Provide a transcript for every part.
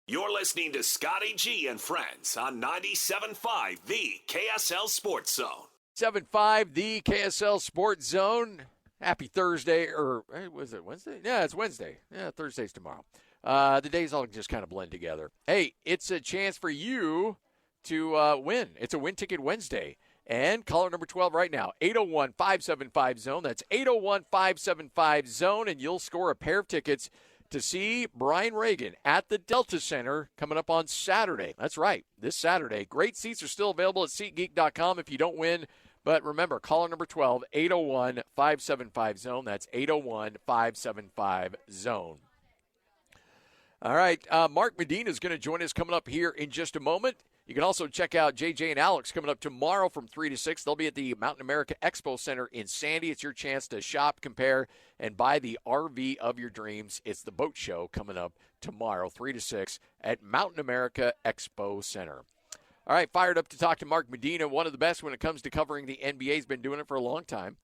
You're listening to Scotty G and Friends on 97.5, the KSL Sports Zone. 7.5, the KSL Sports Zone. Happy Thursday, or was it Wednesday? Yeah, it's Wednesday. Yeah, Thursday's tomorrow. The days all just kind of blend together. Hey, it's a chance for you to win. It's a Win Ticket Wednesday. And caller number 12 right now, 801-575-ZONE. That's 801-575-ZONE, and you'll score a pair of tickets to see Brian Reagan at the Delta Center coming up on Saturday. That's right, this Saturday. Great seats are still available at SeatGeek.com if you don't win. But remember, caller number 12, 801-575-ZONE. That's 801-575-ZONE. All right, Mark Medina is going to join us coming up here in just a moment. You can also check out JJ and Alex coming up tomorrow from 3 to 6. They'll be at the Mountain America Expo Center in Sandy. It's your chance to shop, compare, and buy the RV of your dreams. It's the boat show coming up tomorrow, 3 to 6 at Mountain America Expo Center. All right, fired up to talk to Mark Medina, one of the best when it comes to covering the NBA. He's been doing it for a long time.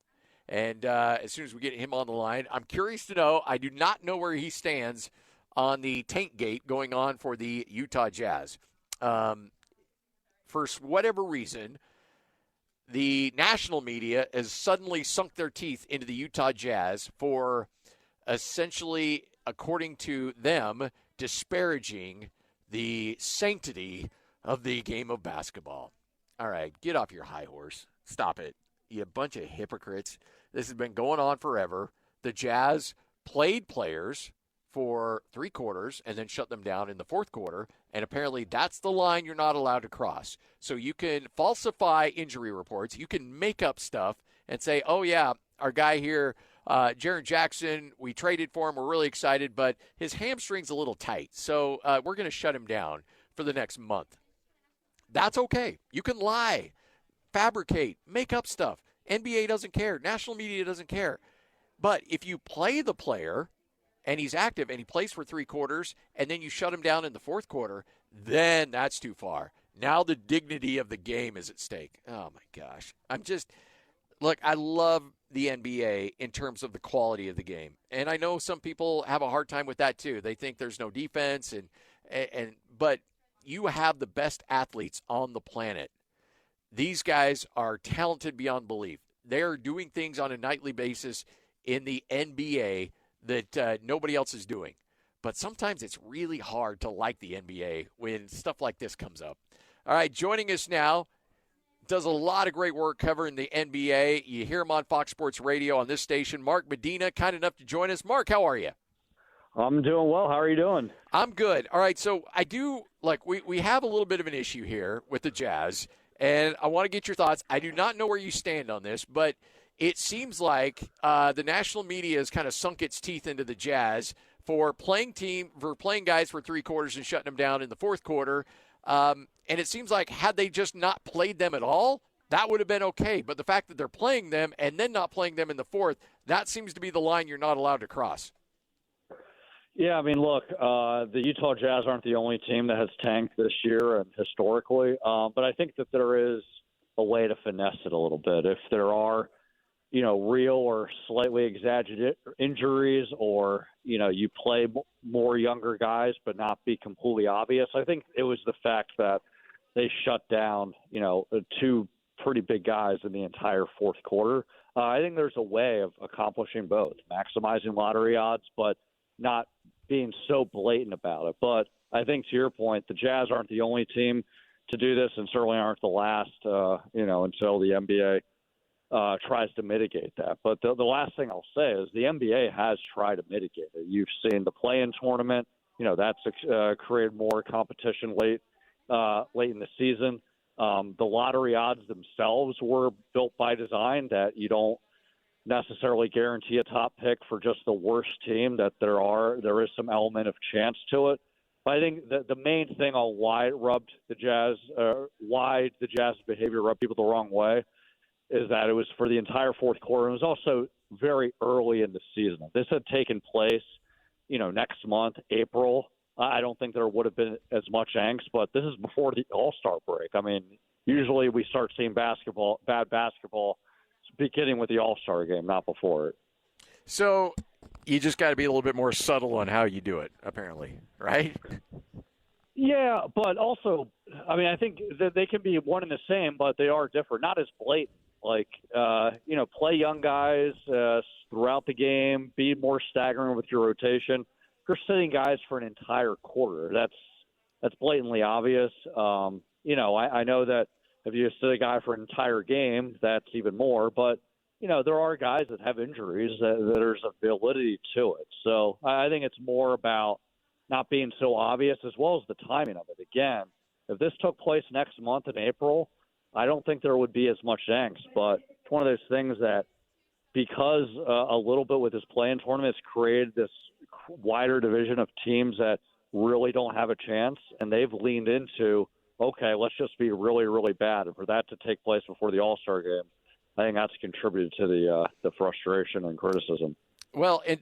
And as soon as we get him on the line, I'm curious to know, I do not know where he stands on the tank gate going on for the Utah Jazz. For whatever reason, the national media has suddenly sunk their teeth into the Utah Jazz for essentially, according to them, disparaging the sanctity of the game of basketball. All right, get off your high horse. Stop it. You bunch of hypocrites. This has been going on forever. The Jazz played players for 3 quarters and then shut them down in the 4th quarter. And apparently that's the line you're not allowed to cross. So you can falsify injury reports. You can make up stuff and say, oh, yeah, our guy here, Jerrod Jackson, we traded for him. We're really excited, but his hamstring's a little tight. So we're going to shut him down for the next month. That's okay. You can lie, fabricate, make up stuff. NBA doesn't care. National media doesn't care. But if you play the player and he's active and he plays for 3 quarters and then you shut him down in the 4th quarter, then that's too far. Now the dignity of the game is at stake. Oh, my gosh. Look, I love the NBA in terms of the quality of the game. And I know some people have a hard time with that too. They think there's no defense, but you have the best athletes on the planet. These guys are talented beyond belief. They're doing things on a nightly basis in the NBA that nobody else is doing. But sometimes it's really hard to like the NBA when stuff like this comes up. All right, joining us now, does a lot of great work covering the NBA. You hear him on Fox Sports Radio on this station. Mark Medina, kind enough to join us. Mark, how are you? I'm doing well. How are you doing? I'm good. All right, so I do, we have a little bit of an issue here with the Jazz, and I want to get your thoughts. I do not know where you stand on this, but it seems like the national media has kind of sunk its teeth into the Jazz for playing guys for 3 quarters and shutting them down in the 4th quarter. And it seems like had they just not played them at all, that would have been okay. But the fact that they're playing them and then not playing them in the 4th, that seems to be the line you're not allowed to cross. Yeah, I mean, look, the Utah Jazz aren't the only team that has tanked this year and historically. But I think that there is a way to finesse it a little bit. If there are real or slightly exaggerated injuries, or, you play more younger guys but not be completely obvious. I think it was the fact that they shut down, 2 pretty big guys in the entire 4th quarter. I think there's a way of accomplishing both, maximizing lottery odds, but not being so blatant about it. But I think to your point, the Jazz aren't the only team to do this, and certainly aren't the last, until the NBA tries to mitigate that. But the last thing I'll say is the NBA has tried to mitigate it. You've seen the play-in tournament. That's created more competition late in the season. The lottery odds themselves were built by design, that you don't necessarily guarantee a top pick for just the worst team, that there is some element of chance to it. But I think the main thing on why the Jazz behavior rubbed people the wrong way is that it was for the entire 4th quarter. It was also very early in the season. If this had taken place, next month, April, I don't think there would have been as much angst, but this is before the All-Star break. I mean, usually we start seeing bad basketball beginning with the All-Star game, not before it. So you just got to be a little bit more subtle on how you do it, apparently, right? Yeah, but also, I mean, I think that they can be one and the same, but they are different. Not as blatant. Like, play young guys throughout the game, be more staggering with your rotation. If you're sitting guys for an entire quarter, that's blatantly obvious. I know that if you sit a guy for an entire game, that's even more. But, there are guys that have injuries that there's a validity to it. So I think it's more about not being so obvious as well as the timing of it. Again, if this took place next month in April, I don't think there would be as much angst. But it's one of those things that because a little bit with this play-in tournament, it's created this wider division of teams that really don't have a chance, and they've leaned into, okay, let's just be really, really bad. And for that to take place before the All-Star game, I think that's contributed to the frustration and criticism. Well, and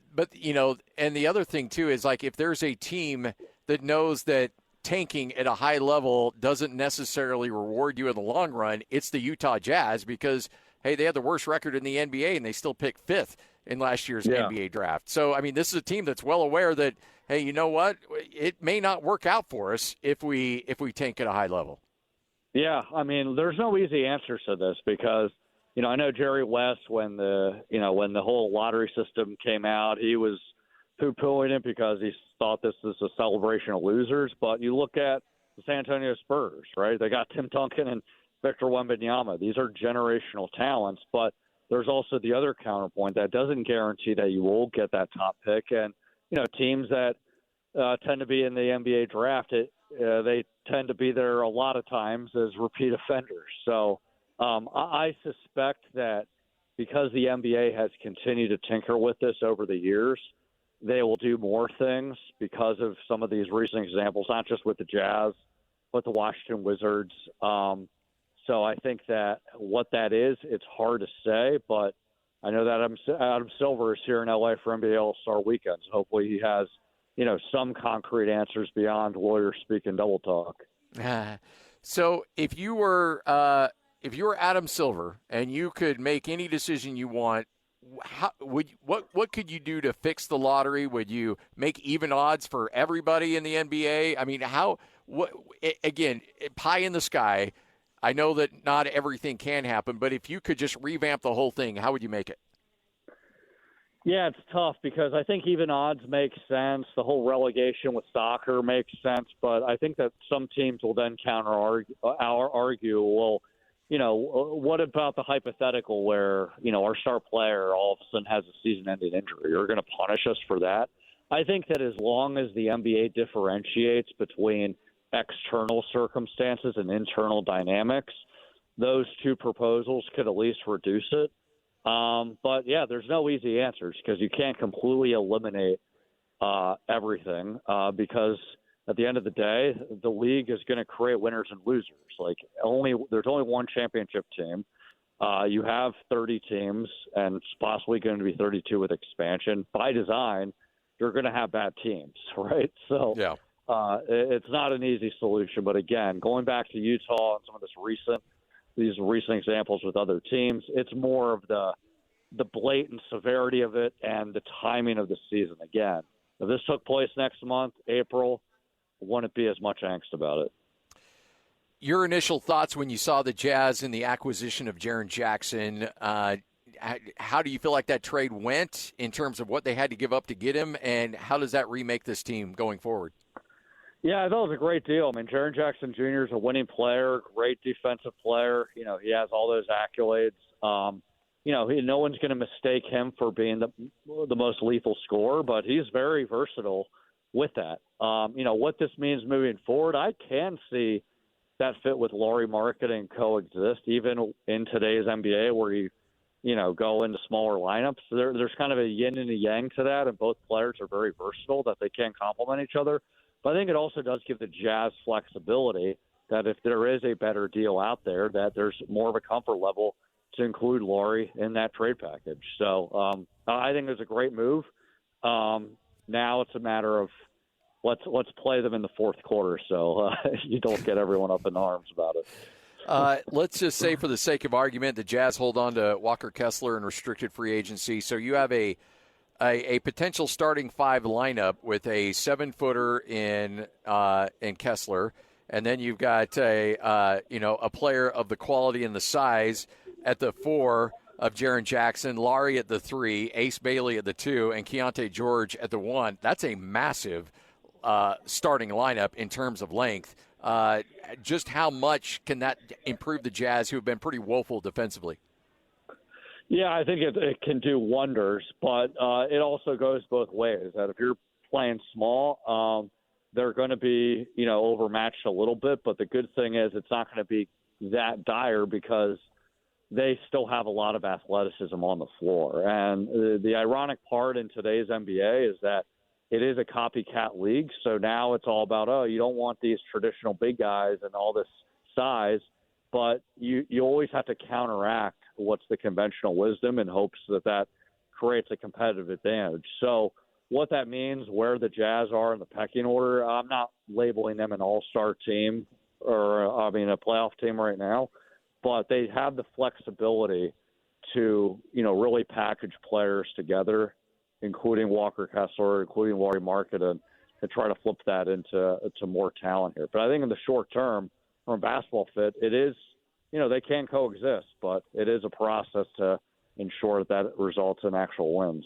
the other thing, too, is like if there's a team that knows that tanking at a high level doesn't necessarily reward you in the long run, it's the Utah Jazz because, hey, they had the worst record in the NBA and they still picked fifth in last year's NBA draft. So, I mean, this is a team that's well aware that, hey, you know what? It may not work out for us if we tank at a high level. Yeah, I mean, there's no easy answers to this because – I know Jerry West, when the whole lottery system came out, he was poo-pooing it because he thought this was a celebration of losers. But you look at the San Antonio Spurs, right? They got Tim Duncan and Victor Wembanyama. These are generational talents, but there's also the other counterpoint that doesn't guarantee that you will get that top pick. And, teams that tend to be in the NBA draft, they tend to be there a lot of times as repeat offenders. So, I suspect that because the NBA has continued to tinker with this over the years, they will do more things because of some of these recent examples, not just with the Jazz, but the Washington Wizards. So I think that what that is, it's hard to say, but I know that Adam Silver is here in LA for NBA All-Star Weekend. So hopefully he has, some concrete answers beyond lawyer speak and double talk. So if you were Adam Silver and you could make any decision you want, what could you do to fix the lottery? Would you make even odds for everybody in the NBA? I mean, again, pie in the sky. I know that not everything can happen, but if you could just revamp the whole thing, how would you make it? Yeah, it's tough because I think even odds make sense. The whole relegation with soccer makes sense, but I think that some teams will then argue, well, what about the hypothetical where, our star player all of a sudden has a season-ending injury? You're going to punish us for that? I think that as long as the NBA differentiates between external circumstances and internal dynamics, those two proposals could at least reduce it. But, yeah, there's no easy answers because you can't completely eliminate everything because – at the end of the day, the league is going to create winners and losers. There's only one championship team. You have 30 teams, and it's possibly going to be 32 with expansion. By design, you're going to have bad teams, right? So it's not an easy solution. But again, going back to Utah and some of these recent examples with other teams, it's more of the blatant severity of it and the timing of the season. Again, if this took place next month, April, wouldn't be as much angst about it. Your initial thoughts when you saw the Jazz in the acquisition of Jaren Jackson, how do you feel like that trade went in terms of what they had to give up to get him, and how does that remake this team going forward? Yeah, I thought it was a great deal. I mean, Jaren Jackson Jr. is a winning player, great defensive player. He has all those accolades. No one's going to mistake him for being the most lethal scorer, but he's very versatile with that. What this means moving forward, I can see that fit with Lauri Markkanen coexist, even in today's NBA where you go into smaller lineups. There's kind of a yin and a yang to that, and both players are very versatile that they can complement each other. But I think it also does give the Jazz flexibility that if there is a better deal out there, that there's more of a comfort level to include Lauri in that trade package. So I think it's a great move. Now it's a matter of let's play them in the fourth quarter so you don't get everyone up in arms about it. Let's just say for the sake of argument, the Jazz hold on to Walker Kessler in restricted free agency. So you have a a potential starting five lineup with a 7-footer in Kessler, and then you've got a player of the quality and the size at the 4 of Jaren Jackson, Laurie at the 3, Ace Bailey at the 2, and Keontae George at the 1. That's a massive starting lineup in terms of length. Just how much can that improve the Jazz, who have been pretty woeful defensively? Yeah, I think it can do wonders, but it also goes both ways. That if you're playing small, they're going to be, overmatched a little bit. But the good thing is it's not going to be that dire because they still have a lot of athleticism on the floor. And the ironic part in today's NBA is that it is a copycat league. So now it's all about, you don't want these traditional big guys and all this size, but you always have to counteract what's the conventional wisdom in hopes that creates a competitive advantage. So what that means, where the Jazz are in the pecking order, I'm not labeling them an all-star team or, a playoff team right now, but they have the flexibility to, really package players together, including Walker Kessler, including Laurie Market, and try to flip that into more talent here. But I think in the short term, from a basketball fit, it is, they can coexist, but it is a process to ensure that it results in actual wins.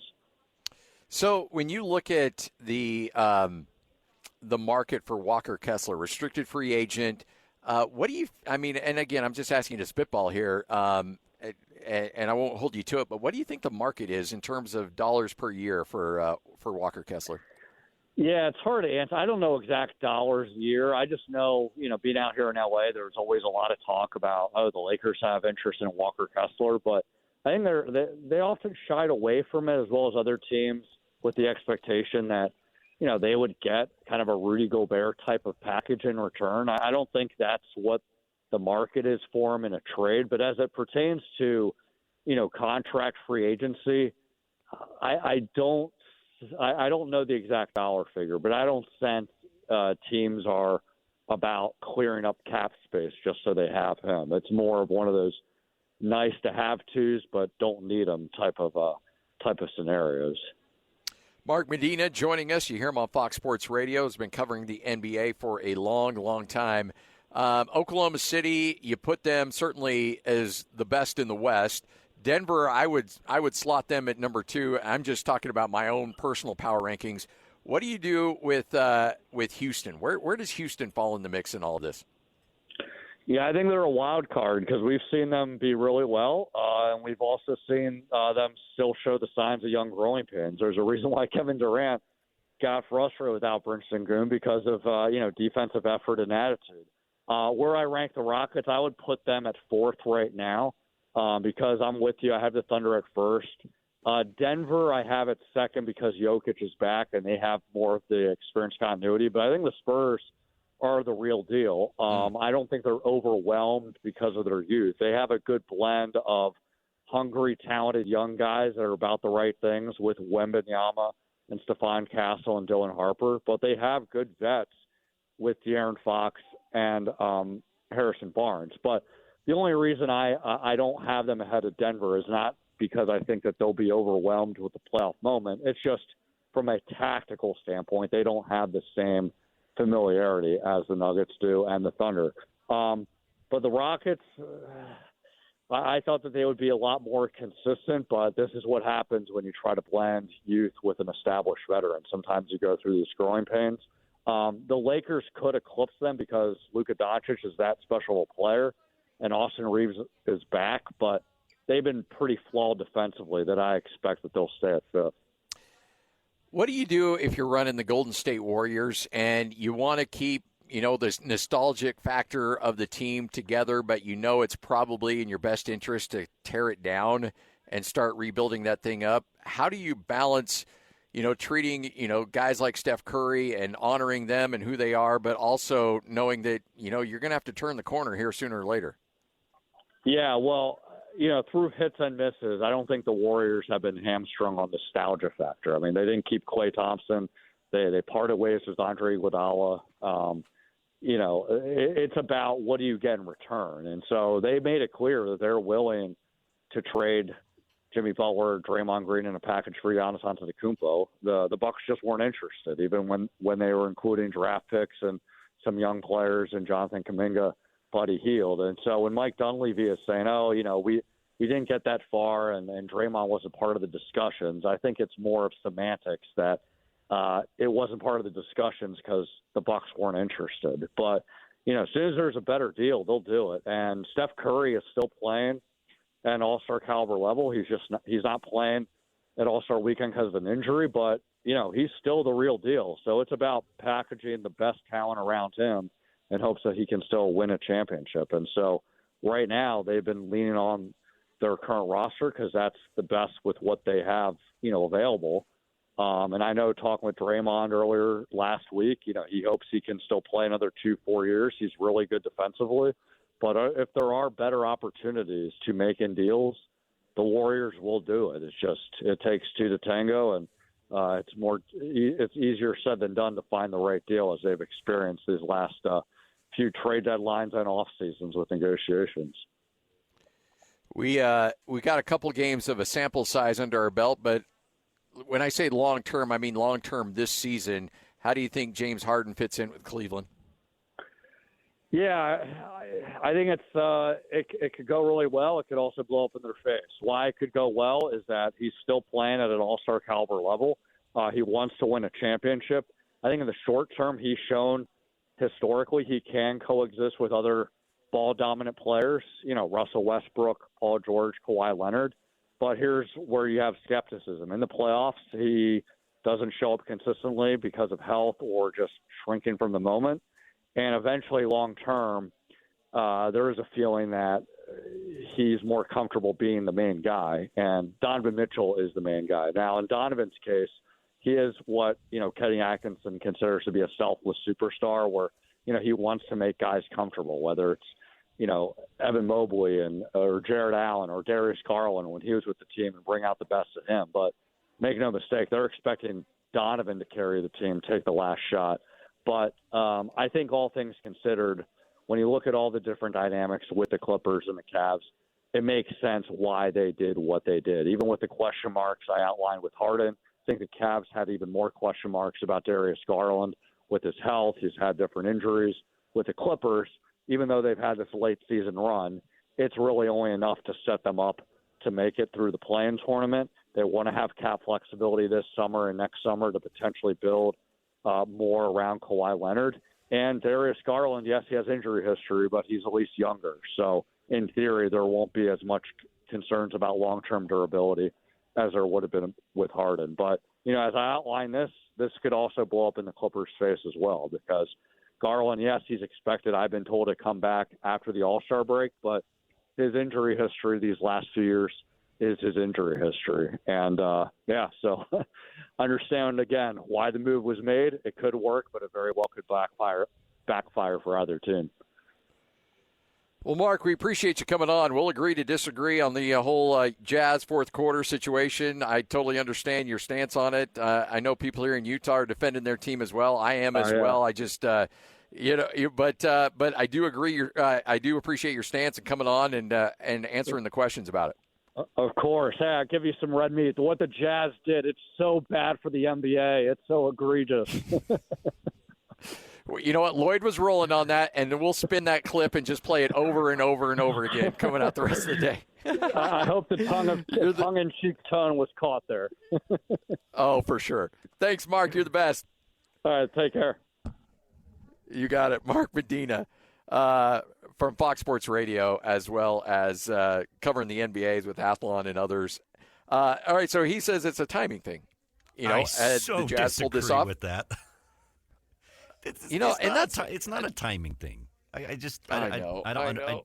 So when you look at the market for Walker Kessler, restricted free agent, what do you – and again, I'm just asking you to spitball here, and I won't hold you to it, but what do you think the market is in terms of dollars per year for Walker Kessler? Yeah, it's hard to answer. I don't know exact dollars a year. I just know, being out here in L.A., there's always a lot of talk about, the Lakers have interest in Walker Kessler, but I think they often shied away from it, as well as other teams, with the expectation that, they would get kind of a Rudy Gobert type of package in return. I don't think that's what the market is for him in a trade, but as it pertains to, contract free agency, I don't know the exact dollar figure, but I don't sense teams are about clearing up cap space just so they have him. It's more of one of those nice to have twos, but don't need them type of scenarios. Mark Medina joining us. You hear him on Fox Sports Radio. Has been covering the NBA for a long, long time. Oklahoma City, you put them certainly as the best in the West. Denver, I would slot them at number 2. I'm just talking about my own personal power rankings. What do you do with Houston? Where does Houston fall in the mix in all of this? Yeah, I think they're a wild card because we've seen them be really well, and we've also seen them still show the signs of young growing pains. There's a reason why Kevin Durant got frustrated without Bryn Sengun because of defensive effort and attitude. Where I rank the Rockets, I would put them at 4th right now because I'm with you. I have the Thunder at 1st. Denver, I have it 2nd because Jokic is back and they have more of the experience continuity. But I think the Spurs are the real deal. I don't think they're overwhelmed because of their youth. They have a good blend of hungry, talented young guys that are about the right things with Wembanyama and Stephon Castle and Dylan Harper. But they have good vets with De'Aaron Fox and Harrison Barnes. But the only reason I don't have them ahead of Denver is not because I think that they'll be overwhelmed with the playoff moment. It's just from a tactical standpoint, they don't have the same familiarity as the Nuggets do and the Thunder. But the Rockets, I thought that they would be a lot more consistent, but this is what happens when you try to blend youth with an established veteran. Sometimes you go through these growing pains. The Lakers could eclipse them because Luka Doncic is that special a player and Austin Reeves is back, but they've been pretty flawed defensively that I expect that they'll stay at 5th. What do you do if you're running the Golden State Warriors and you want to keep, this nostalgic factor of the team together, but it's probably in your best interest to tear it down and start rebuilding that thing up? How do you balance, treating, guys like Steph Curry and honoring them and who they are, but also knowing that, you're going to have to turn the corner here sooner or later? Yeah, well, through hits and misses, I don't think the Warriors have been hamstrung on nostalgia factor. I mean, they didn't keep Klay Thompson. They parted ways with Andre Iguodala. It's about what do you get in return. And so they made it clear that they're willing to trade Jimmy Butler, Draymond Green, and a package for Giannis Antetokounmpo. The Bucks just weren't interested, even when they were including draft picks and some young players and Jonathan Kuminga, Buddy Hield. And so when Mike Dunleavy is saying, we didn't get that far and Draymond wasn't part of the discussions, I think it's more of semantics that it wasn't part of the discussions because the Bucks weren't interested. But, as soon as there's a better deal, they'll do it. And Steph Curry is still playing at an all-star caliber level. He's not playing at all-star weekend because of an injury, but, he's still the real deal. So it's about packaging the best talent around him in hopes that he can still win a championship. And so right now they've been leaning on their current roster because that's the best with what they have, available. And I know talking with Draymond earlier last week, he hopes he can still play another 2-4 years. He's really good defensively. But if there are better opportunities to make in deals, the Warriors will do it. It takes two to tango, and it's easier said than done to find the right deal as they've experienced these last few trade deadlines and off seasons with negotiations. We got a couple games of a sample size under our belt, but when I say long-term, I mean long-term this season. How do you think James Harden fits in with Cleveland? Yeah, I think it could go really well. It could also blow up in their face. Why it could go well is that he's still playing at an all-star caliber level. He wants to win a championship. I think in the short term, he's shown historically he can coexist with other ball-dominant players, Russell Westbrook, Paul George, Kawhi Leonard. But here's where you have skepticism. In the playoffs, he doesn't show up consistently because of health or just shrinking from the moment. And eventually, long-term, there is a feeling that he's more comfortable being the main guy. And Donovan Mitchell is the main guy. Now, in Donovan's case, he is what, Kenny Atkinson considers to be a selfless superstar where, he wants to make guys comfortable, whether it's, Evan Mobley or Jarrett Allen or Darius Garland when he was with the team and bring out the best of him. But make no mistake, they're expecting Donovan to carry the team, take the last shot. But I think all things considered, when you look at all the different dynamics with the Clippers and the Cavs, it makes sense why they did what they did. Even with the question marks I outlined with Harden, I think the Cavs had even more question marks about Darius Garland with his health. He's had different injuries. With the Clippers, even though they've had this late season run, it's really only enough to set them up to make it through the play-in tournament. They want to have cap flexibility this summer and next summer to potentially build more around Kawhi Leonard. And Darius Garland, yes, he has injury history, but he's at least younger. So in theory, there won't be as much concerns about long-term durability as there would have been with Harden. But, as I outline this could also blow up in the Clippers' face as well because Garland, yes, he's expected, I've been told, to come back after the All-Star break, but his injury history these last 2 years is his injury history. And, so understand, again, why the move was made. It could work, but it very well could backfire for either team. Well, Mark, we appreciate you coming on. We'll agree to disagree on the whole Jazz fourth quarter situation. I totally understand your stance on it. I know people here in Utah are defending their team as well. I am as well. I just, but I do agree. I do appreciate your stance and coming on and answering the questions about it. Of course. Hey, I'll give you some red meat. What the Jazz did, it's so bad for the NBA. It's so egregious. You know what? Lloyd was rolling on that, and we'll spin that clip and just play it over and over and over again coming out the rest of the day. I hope the tongue-in-cheek tone was caught there. Oh, for sure. Thanks, Mark. You're the best. All right, take care. You got it. Mark Medina from Fox Sports Radio, as well as covering the NBAs with Athlon and others. All right, so he says it's a timing thing. I so the Jazz pulled this off with that. It's not a timing thing. I know.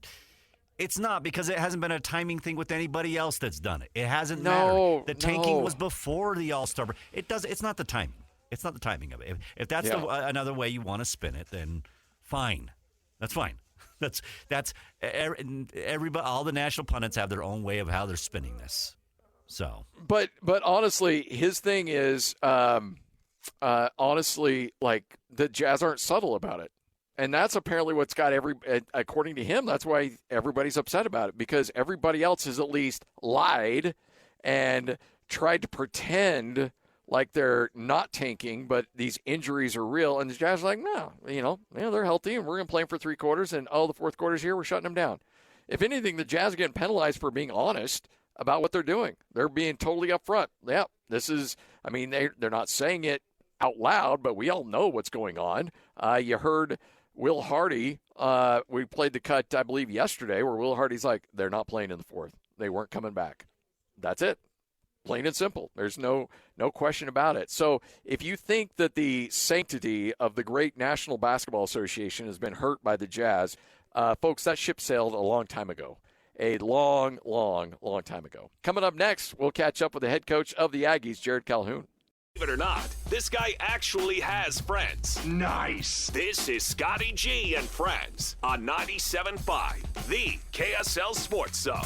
It's not, because it hasn't been a timing thing with anybody else that's done it. It hasn't mattered. The tanking was before the All-Star break. It's not the timing. It's not the timing of it. If that's another way you want to spin it, then fine. That's fine. That's everybody. All the national pundits have their own way of how they're spinning this. So, but honestly, his thing is. Honestly, like, the Jazz aren't subtle about it. And that's apparently what's got according to him, that's why everybody's upset about it, because everybody else has at least lied and tried to pretend like they're not tanking, but these injuries are real. And the Jazz are like, no, they're healthy, and we're going to play them for 3 quarters, and the fourth quarter's here, we're shutting them down. If anything, the Jazz are getting penalized for being honest about what they're doing. They're being totally upfront. Yeah, they're not saying it out loud, but we all know what's going on. You heard Will Hardy. We played the cut, I believe, yesterday, where Will Hardy's like, they're not playing in the fourth. They weren't coming back. That's it. Plain and simple. There's no question about it. So if you think that the sanctity of the great National Basketball Association has been hurt by the Jazz, folks, that ship sailed a long time ago. A long, long, long time ago. Coming up next, we'll catch up with the head coach of the Aggies, Jerrod Calhoun. Believe it or not, this guy actually has friends. Nice. This is Scotty G and Friends on 97.5, the KSL Sports Zone.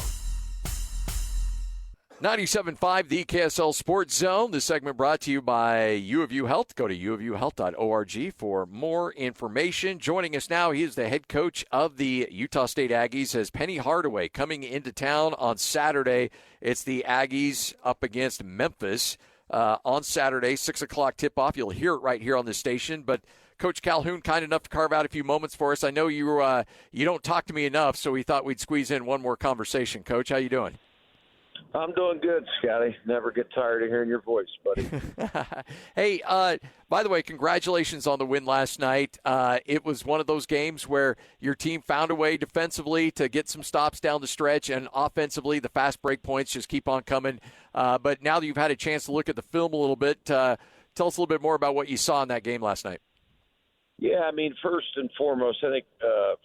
97.5, the KSL Sports Zone. This segment brought to you by U of U Health. Go to uofuhealth.org for more information. Joining us now, he is the head coach of the Utah State Aggies, as Penny Hardaway coming into town on Saturday. It's the Aggies up against Memphis on Saturday, 6 o'clock tip-off. You'll hear it right here on this station. But Coach Calhoun, kind enough to carve out a few moments for us. I know you don't talk to me enough, so we thought we'd squeeze in one more conversation. Coach, how you doing? I'm doing good, Scotty. Never get tired of hearing your voice, buddy. Hey, by the way, congratulations on the win last night. It was one of those games where your team found a way defensively to get some stops down the stretch, and offensively the fast break points just keep on coming. But now that you've had a chance to look at the film a little bit, tell us a little bit more about what you saw in that game last night. Yeah, first and foremost, I think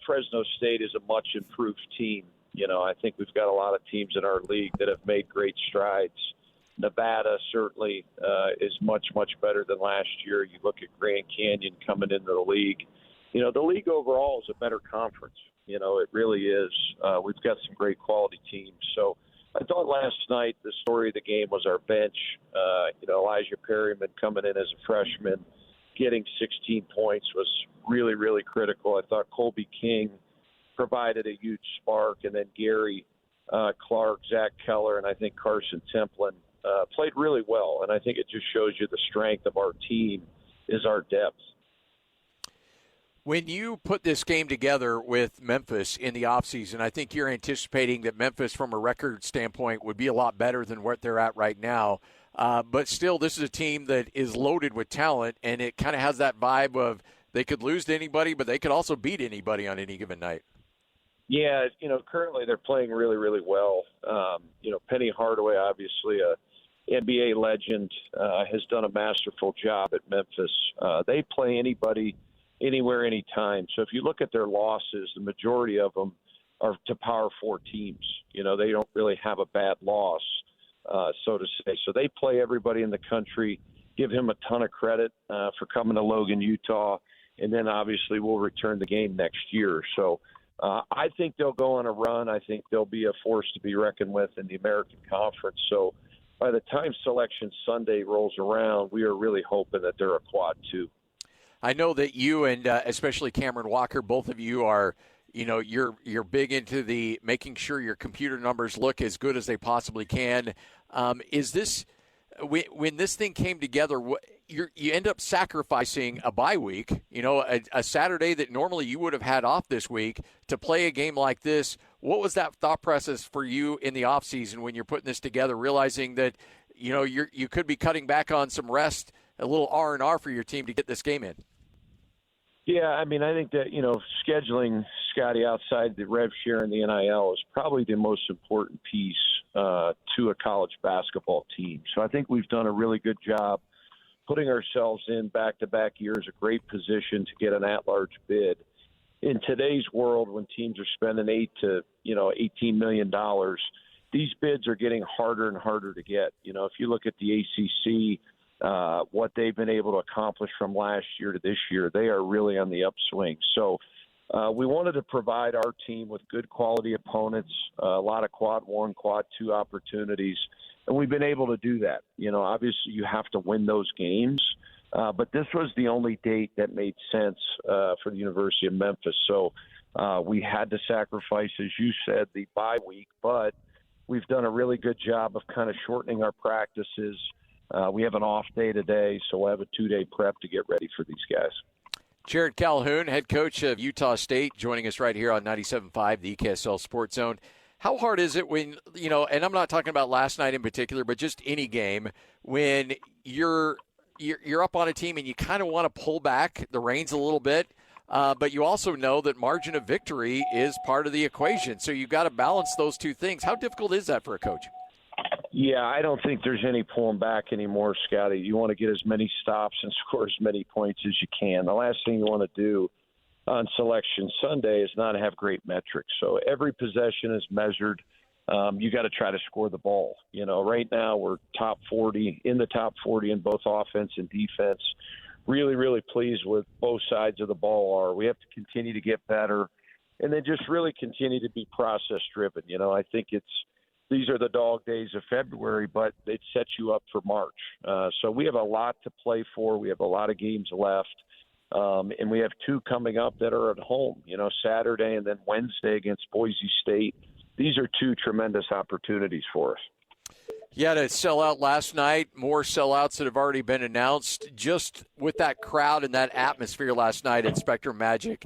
Fresno State is a much improved team. I think we've got a lot of teams in our league that have made great strides. Nevada certainly is much, much better than last year. You look at Grand Canyon coming into the league. The league overall is a better conference. It really is. We've got some great quality teams. So I thought last night the story of the game was our bench. Elijah Perryman coming in as a freshman, getting 16 points was really, really critical. I thought Colby King provided a huge spark, and then Gary Clark, Zach Keller, and I think Carson Templin played really well. And I think it just shows you the strength of our team is our depth. When you put this game together with Memphis in the offseason, I think you're anticipating that Memphis, from a record standpoint, would be a lot better than what they're at right now. But still, this is a team that is loaded with talent, and it kind of has that vibe of they could lose to anybody, but they could also beat anybody on any given night. Yeah, currently they're playing really, really well. Penny Hardaway, obviously a NBA legend, has done a masterful job at Memphis. They play anybody, anywhere, anytime. So if you look at their losses, the majority of them are to Power 4 teams. They don't really have a bad loss, so to say. So they play everybody in the country. Give him a ton of credit for coming to Logan, Utah, and then obviously we'll return the game next year. So I think they'll go on a run. I think they'll be a force to be reckoned with in the American Conference. So by the time Selection Sunday rolls around, we are really hoping that they're a quad 2. I know that you and especially Cameron Walker, both of you are, you're big into the making sure your computer numbers look as good as they possibly can. Is this when this thing came together? You end up sacrificing a bye week, a Saturday that normally you would have had off this week to play a game like this. What was that thought process for you in the offseason when you're putting this together, realizing that, you could be cutting back on some rest, a little R&R for your team to get this game in? Yeah, I think that, scheduling, Scotty, outside the rev share and the NIL is probably the most important piece to a college basketball team. So I think we've done a really good job putting ourselves in back-to-back years, a great position to get an at-large bid. In today's world, when teams are spending $8 to $18 million, these bids are getting harder and harder to get. If you look at the ACC, what they've been able to accomplish from last year to this year, they are really on the upswing. So we wanted to provide our team with good quality opponents, a lot of quad 1, quad 2 opportunities. And we've been able to do that. Obviously you have to win those games, but this was the only date that made sense for the University of Memphis. So we had to sacrifice, as you said, the bye week, but we've done a really good job of kind of shortening our practices. We have an off day today, so we'll have a 2-day prep to get ready for these guys. Jerrod Calhoun, head coach of Utah State, joining us right here on 97.5, the KSL Sports Zone. How hard is it when, and I'm not talking about last night in particular, but just any game, when you're up on a team and you kind of want to pull back the reins a little bit, but you also know that margin of victory is part of the equation. So you've got to balance those two things. How difficult is that for a coach? Yeah, I don't think there's any pulling back anymore, Scotty. You want to get as many stops and score as many points as you can. The last thing you want to do on Selection Sunday is not have great metrics. So every possession is measured. You got to try to score the ball. Right now we're top 40 in both offense and defense. Really, really pleased with both sides of the ball. We have to continue to get better, and then just really continue to be process driven. I think these are the dog days of February, but it sets you up for March. So we have a lot to play for. We have a lot of games left. And we have 2 coming up that are at home, Saturday and then Wednesday against Boise State. These are 2 tremendous opportunities for us. Yeah, to sell out last night, more sellouts that have already been announced. Just with that crowd and that atmosphere last night at Spectrum Magic,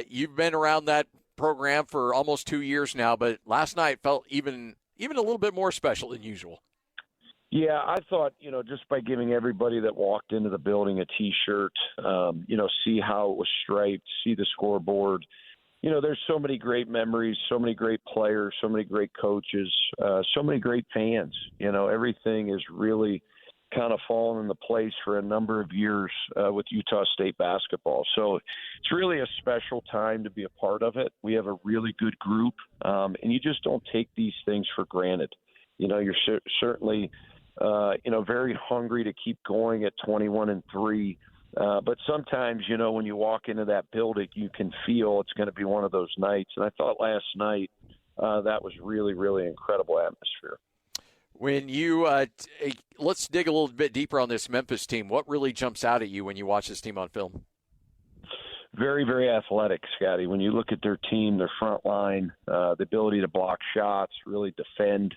you've been around that program for almost 2 years now, but last night felt even a little bit more special than usual. Yeah, I thought, just by giving everybody that walked into the building a T-shirt, see how it was striped, see the scoreboard. There's so many great memories, so many great players, so many great coaches, so many great fans. Everything is really kind of fallen into place for a number of years with Utah State basketball. So it's really a special time to be a part of it. We have a really good group, and you just don't take these things for granted. You're certainly very hungry to keep going at 21-3. But sometimes, when you walk into that building, you can feel it's going to be one of those nights. And I thought last night that was really, really incredible atmosphere. When you let's dig a little bit deeper on this Memphis team. What really jumps out at you when you watch this team on film? Very, very athletic, Scotty. When you look at their team, their front line, the ability to block shots, really defend,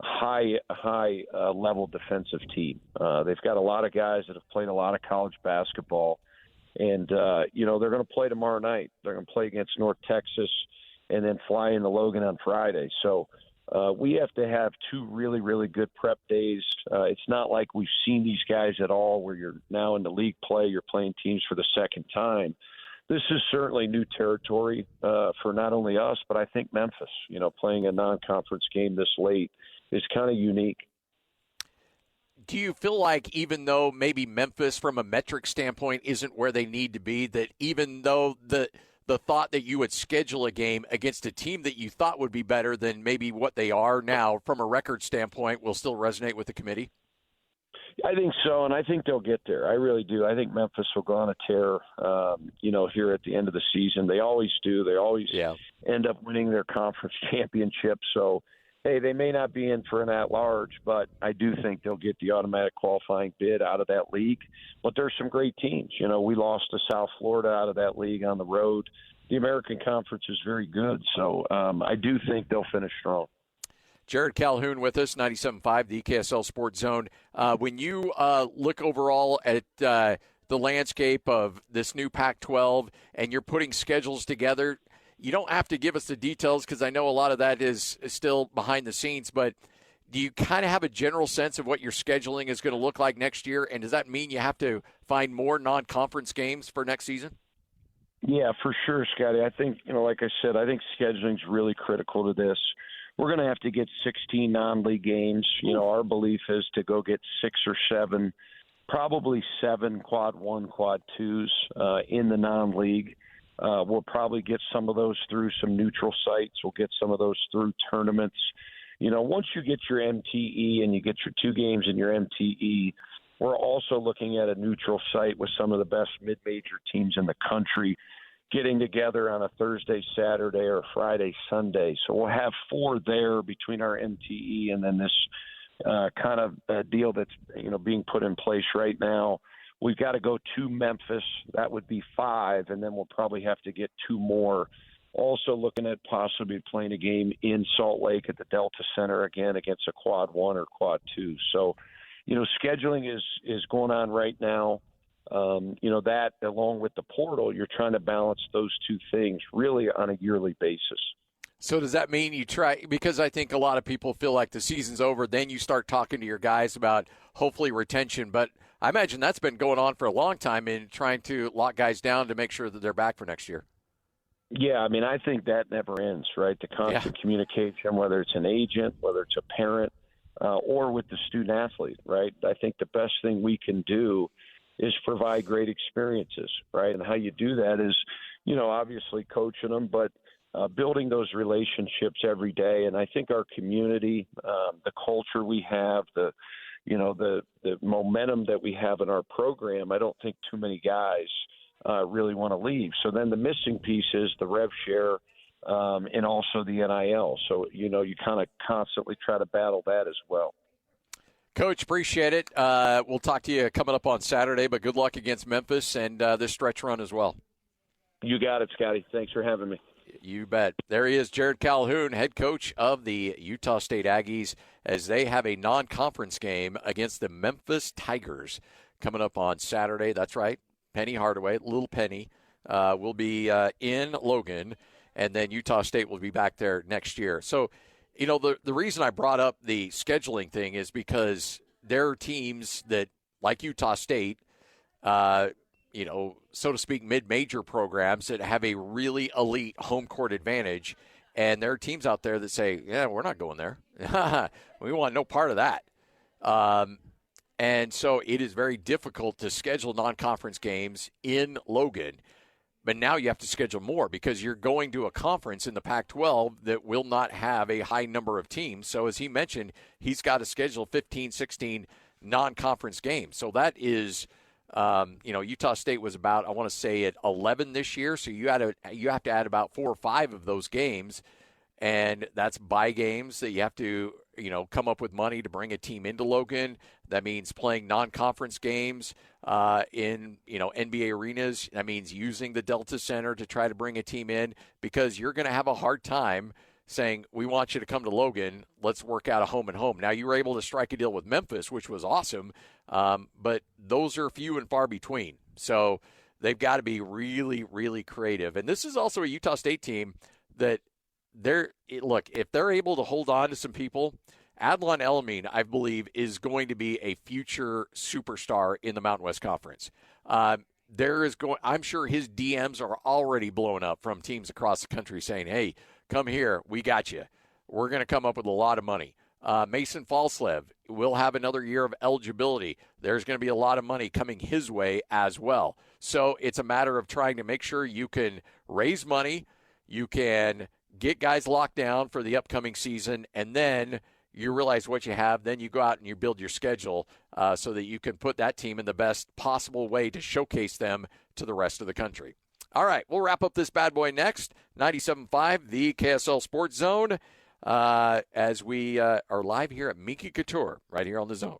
high level defensive team. They've got a lot of guys that have played a lot of college basketball, and they're going to play tomorrow night. They're going to play against North Texas and then fly into Logan on Friday. So we have to have 2 really, really good prep days. It's not like we've seen these guys at all where you're now in the league play, you're playing teams for the second time. This is certainly new territory for not only us, but I think Memphis. Playing a non-conference game this late is kind of unique. Do you feel like even though maybe Memphis from a metric standpoint isn't where they need to be, that even though the thought that you would schedule a game against a team that you thought would be better than maybe what they are now from a record standpoint will still resonate with the committee? I think so, and I think they'll get there. I really do. I think Memphis will go on a tear, here at the end of the season. They always do. They always end up winning their conference championship. So, hey, they may not be in for an at-large, but I do think they'll get the automatic qualifying bid out of that league. But there's some great teams. We lost to South Florida out of that league on the road. The American Conference is very good, so I do think they'll finish strong. Jerrod Calhoun with us, 97.5, the KSL Sports Zone. When you look overall at the landscape of this new Pac-12 and you're putting schedules together, you don't have to give us the details because I know a lot of that is still behind the scenes, but do you kind of have a general sense of what your scheduling is going to look like next year? And does that mean you have to find more non-conference games for next season? Yeah, for sure, Scotty. I think, like I said, I think scheduling is really critical to this. We're going to have to get 16 non-league games. Our belief is to go get 6 or 7, probably 7 quad 1, quad 2s in the non-league. We'll probably get some of those through some neutral sites. We'll get some of those through tournaments. Once you get your MTE and you get your 2 games in your MTE, we're also looking at a neutral site with some of the best mid-major teams in the country getting together on a Thursday, Saturday, or Friday, Sunday. So we'll have 4 there between our MTE and then this kind of deal that's being put in place right now. We've got to go to Memphis. That would be 5, and then we'll probably have to get 2 more Also looking at possibly playing a game in Salt Lake at the Delta Center again against a Quad 1 or Quad 2. So, scheduling is going on right now. That along with the portal, you're trying to balance those two things really on a yearly basis. So does that mean you try, because I think a lot of people feel like the season's over, then you start talking to your guys about hopefully retention. But I imagine that's been going on for a long time in trying to lock guys down to make sure that they're back for next year. Yeah, I mean, I think that never ends, right? The constant communication, whether it's an agent, whether it's a parent, or with the student athlete, right? I think the best thing we can do is provide great experiences, right? And how you do that is, obviously coaching them, but building those relationships every day. And I think our community, the culture we have, the momentum that we have in our program, I don't think too many guys really want to leave. So then the missing piece is the rev share and also the NIL. So, you kind of constantly try to battle that as well. Coach, appreciate it. We'll talk to you coming up on Saturday, but good luck against Memphis and this stretch run as well. You got it, Scotty. Thanks for having me. You bet. There he is, Jerrod Calhoun, head coach of the Utah State Aggies, as they have a non-conference game against the Memphis Tigers coming up on Saturday. That's right. Penny Hardaway, Little Penny, will be in Logan, and then Utah State will be back there next year. So, the reason I brought up the scheduling thing is because there are teams that, like Utah State, so to speak, mid-major programs that have a really elite home court advantage. And there are teams out there that say, yeah, we're not going there. We want no part of that. And so it is very difficult to schedule non-conference games in Logan. But now you have to schedule more because you're going to a conference in the Pac-12 that will not have a high number of teams. So as he mentioned, he's got to schedule 15, 16 non-conference games. So that is – Utah State was about, I want to say, at 11 this year. So you have to add about 4 or 5 of those games, and that's bye games that you have to, come up with money to bring a team into Logan. That means playing non-conference games in, NBA arenas. That means using the Delta Center to try to bring a team in because you're going to have a hard time saying, we want you to come to Logan. Let's work out a home and home. Now, you were able to strike a deal with Memphis, which was awesome, but those are few and far between. So they've got to be really, really creative. And this is also a Utah State team that if they're able to hold on to some people, Adlon Elamine, I believe, is going to be a future superstar in the Mountain West Conference. I'm sure his DMs are already blown up from teams across the country saying, hey, come here, we got you. We're going to come up with a lot of money. Mason Falslev will have another year of eligibility. There's going to be a lot of money coming his way as well. So it's a matter of trying to make sure you can raise money, you can get guys locked down for the upcoming season, and then you realize what you have. Then you go out and you build your schedule so that you can put that team in the best possible way to showcase them to the rest of the country. All right, we'll wrap up this bad boy next. 97.5, the KSL Sports Zone, as we are live here at Minky Couture right here on the Zone.